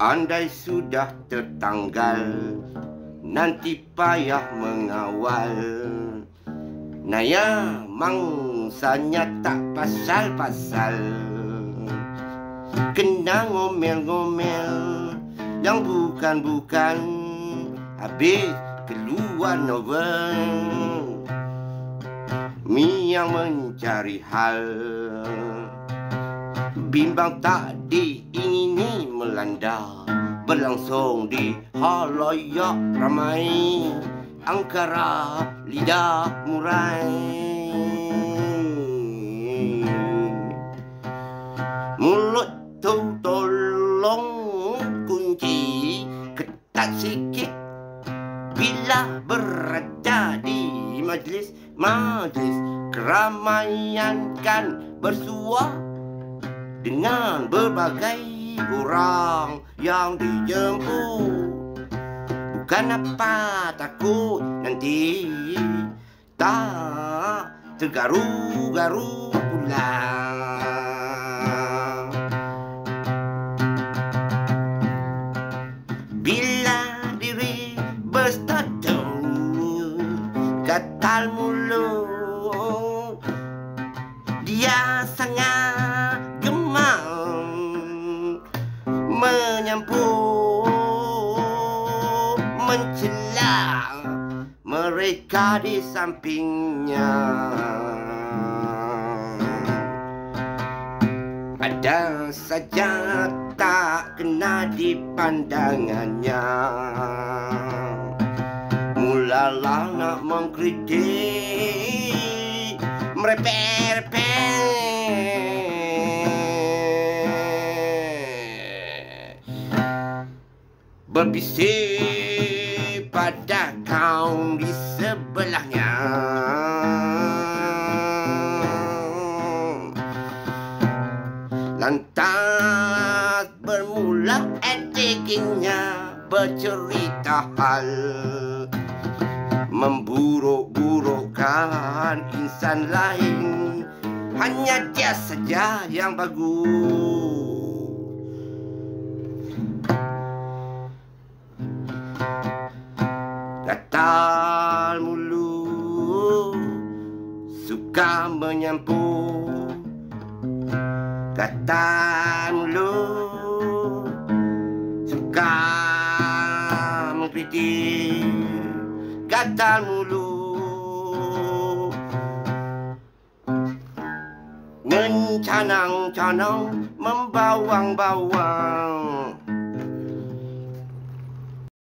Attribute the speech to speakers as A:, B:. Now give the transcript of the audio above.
A: Andai sudah tertanggal, nanti payah mengawal. Naya mangsanya tak pasal-pasal, kena ngomel-ngomel yang bukan-bukan, habis keluar novel. Mi yang mencari hal, bimbang tak diingini melanda, berlangsung di halayak ramai, angkara lidah murai. Mulut tu tolong kunci ketat sikit bila berada di majlis keramaian, kan bersua dengan berbagai orang yang dijemput. Bukan apa takut nanti tak tergaru-garu pula. Bila diri berstatus gatal mulut, dia sangat gemar menyampuk, mencela mereka di sampingnya. Ada saja tak kena di pandangannya, mulalah nak mengkritik, merepek-repek, berbisik pada kaum di sebelahnya. Lantas bermula etikingnya bercerita hal, memburuk-burukkan insan lain, hanya dia saja yang bagus. Gatal mulut, suka menyampuk, gatal mulut, suka mengkritik, gatal mulut, mencanang-canang, membawang-bawang,